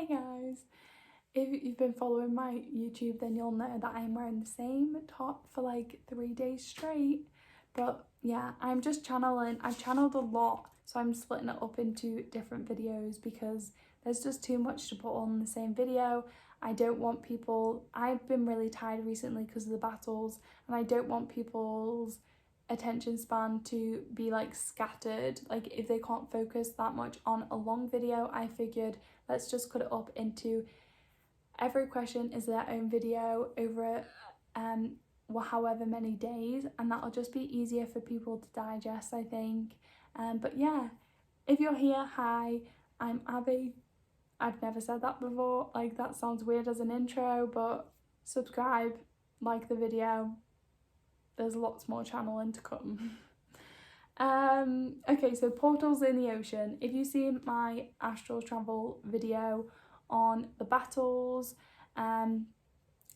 Hey guys! If you've been following my YouTube, then you'll know that I'm wearing the same top for like 3 days straight. But yeah, I'm just channeling. I've channeled a lot, so I'm splitting it up into different videos because there's just too much to put on the same video. I don't want people... I've been really tired recently because of the battles, and I don't want people's attention span to be like scattered. Like if they can't focus that much on a long video, I figured let's just cut it up into every question is their own video over however many days, and that'll just be easier for people to digest, I think. But yeah, if you're here, hi, I'm Abby. I've never said that before, like that sounds weird as an intro, but subscribe, like the video, there's lots more channeling to come. Okay, so portals in the ocean. If you see my astral travel video on the battles, I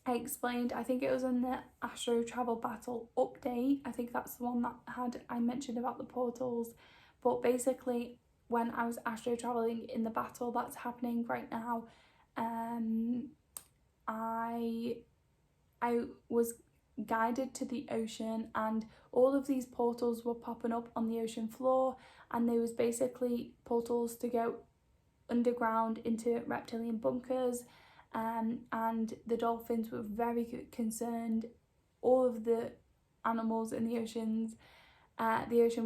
explained, I think it was in the astral travel battle update, I think that's the one that I mentioned about the portals. But basically when I was astral traveling in the battle that's happening right now, I was guided to the ocean, and all of these portals were popping up on the ocean floor, and there was basically portals to go underground into reptilian bunkers, and the dolphins were very concerned. All of the animals in the ocean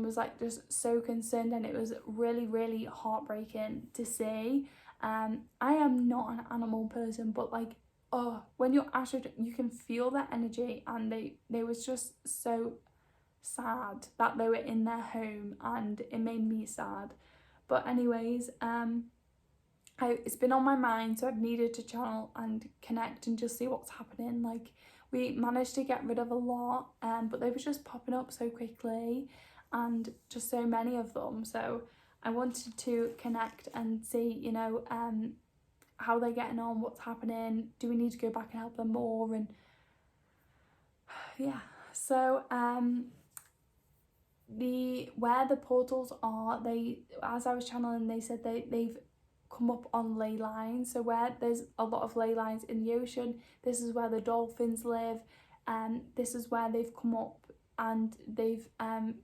was like just so concerned, and it was really heartbreaking to see. I am not an animal person, but like, oh, when you're astral, you can feel their energy, and they was just so sad that they were in their home, and it made me sad. But anyways, it's been on my mind, so I've needed to channel and connect and just see what's happening. Like, we managed to get rid of a lot, but they were just popping up so quickly, and just so many of them. So I wanted to connect and see, you know, how they're getting on, what's happening, do we need to go back and help them more, and yeah. So where the portals are, as I was channeling, they said they've come up on ley lines. So where there's a lot of ley lines in the ocean, this is where the dolphins live, and this is where they've come up, and they've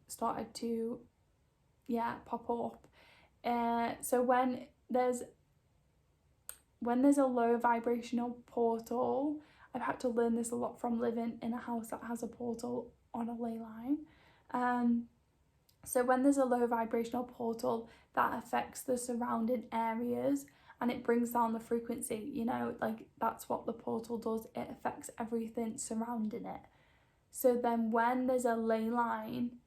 started to pop up. So when there's a low vibrational portal, I've had to learn this a lot from living in a house that has a portal on a ley line. So when there's a low vibrational portal, that affects the surrounding areas, and it brings down the frequency, you know, like that's what the portal does, it affects everything surrounding it. So then when there's a ley line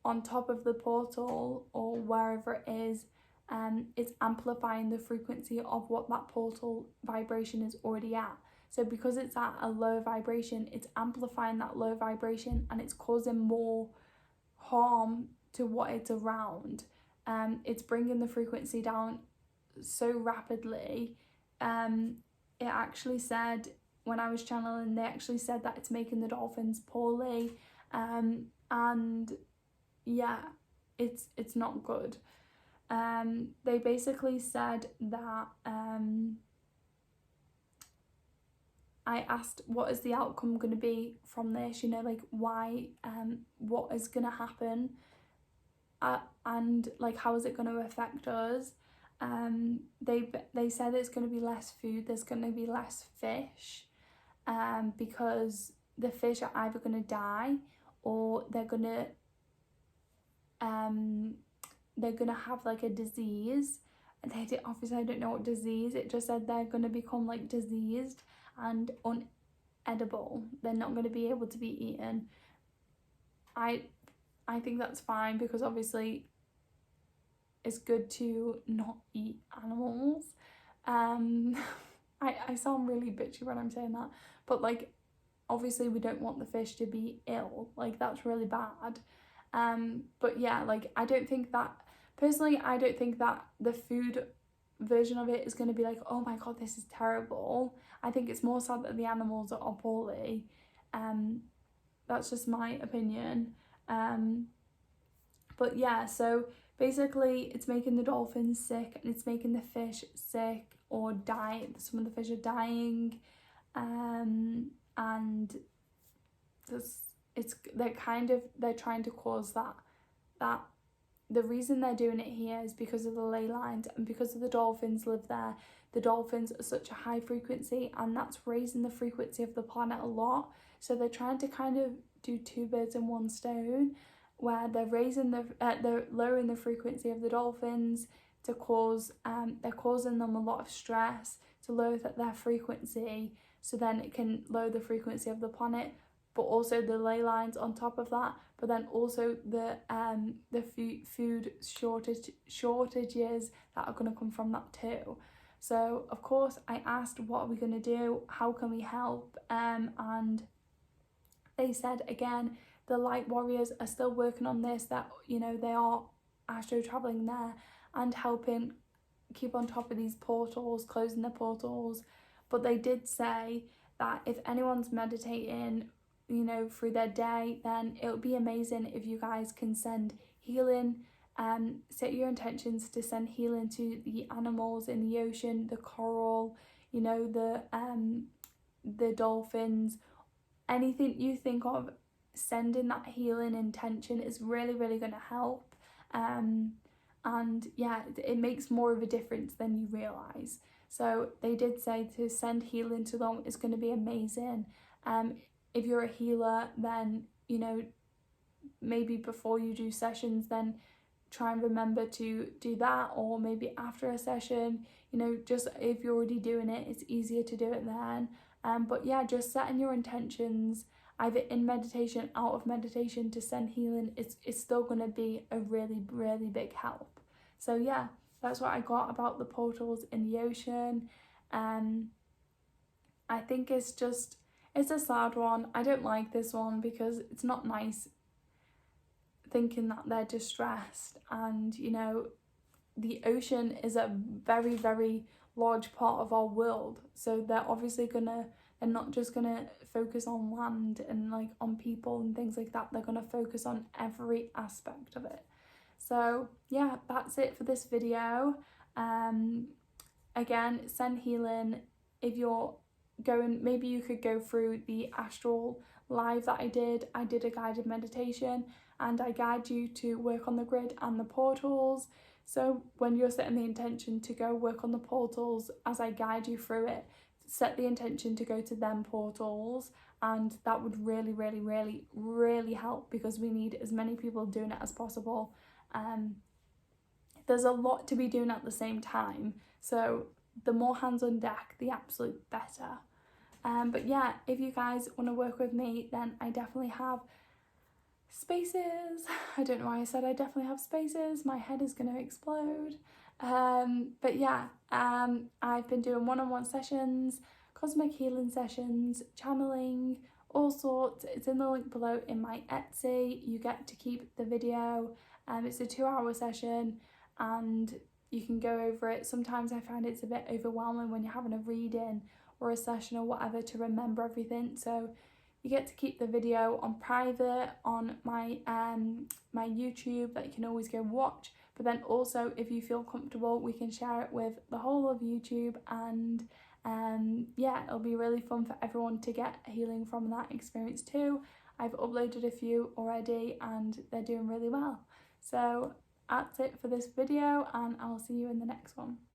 on top of the portal or wherever it is, it's amplifying the frequency of what that portal vibration is already at. So because it's at a low vibration, it's amplifying that low vibration, and it's causing more harm to what it's around. It's bringing the frequency down so rapidly. It actually said, when I was channeling, they actually said that it's making the dolphins poorly, and yeah, it's not good. They basically said that I asked, what is the outcome going to be from this, you know, like why, what is going to happen, and like how is it going to affect us. They said it's going to be less food, there's going to be less fish, because the fish are either going to die, or they're going to have like a disease. Obviously I don't know what disease, it just said they're going to become like diseased and unedible, they're not going to be able to be eaten. I think that's fine, because obviously it's good to not eat animals. I sound really bitchy when I'm saying that, but like obviously we don't want the fish to be ill, like that's really bad. But yeah, like I don't think that the food version of it is going to be like, oh my god, this is terrible. I think it's more sad that the animals are poorly. That's just my opinion. But yeah, so basically it's making the dolphins sick, and it's making the fish sick, or die. Some of the fish are dying, and they're trying to cause that. The reason they're doing it here is because of the ley lines and because of the dolphins live there. The dolphins are such a high frequency, and that's raising the frequency of the planet a lot. So they're trying to kind of do two birds in one stone, where they're lowering the frequency of the dolphins to cause they're causing them a lot of stress to lower their frequency, so then it can lower the frequency of the planet, but also the ley lines on top of that, but then also the food shortages that are going to come from that too. So of course I asked, what are we going to do, how can we help, and they said again, the light warriors are still working on this, that they are astro traveling there and helping keep on top of these portals, closing the portals. But they did say that if anyone's meditating through their day, then it would be amazing if you guys can send healing, set your intentions to send healing to the animals in the ocean, the coral, the dolphins, anything you think of. Sending that healing intention is really, really going to help, and yeah, it makes more of a difference than you realize. So they did say to send healing to them is going to be amazing. If you're a healer, then maybe before you do sessions, then try and remember to do that, or maybe after a session, just if you're already doing it, it's easier to do it then. But yeah, just setting your intentions either in meditation, out of meditation, to send healing, it's still going to be a really, really big help. So yeah, that's what I got about the portals in the ocean. I think it's a sad one. I don't like this one because it's not nice thinking that they're distressed, and the ocean is a very, very large part of our world, so they're not just gonna focus on land and like on people and things like that. They're gonna focus on every aspect of it. So yeah, that's it for this video. Again, send healing. If you're going, maybe you could go through the Astral live that I did a guided meditation, and I guide you to work on the grid and the portals. So when you're setting the intention to go work on the portals, as I guide you through it, set the intention to go to them portals, and that would really, really, really, really help, because we need as many people doing it as possible. There's a lot to be doing at the same time, so the more hands on deck, the absolute better. But yeah, if you guys want to work with me, then I definitely have spaces. I don't know why I said I definitely have spaces. My head is going to explode. But yeah, I've been doing one-on-one sessions, cosmic healing sessions, channeling, all sorts. It's in the link below in my Etsy. You get to keep the video. It's a 2-hour session, and you can go over it. Sometimes I find it's a bit overwhelming when you're having a reading or a session or whatever to remember everything. So you get to keep the video on private on my my YouTube that you can always go watch. But then also, if you feel comfortable, we can share it with the whole of YouTube, and yeah, it'll be really fun for everyone to get healing from that experience too. I've uploaded a few already and they're doing really well. So that's it for this video, and I'll see you in the next one.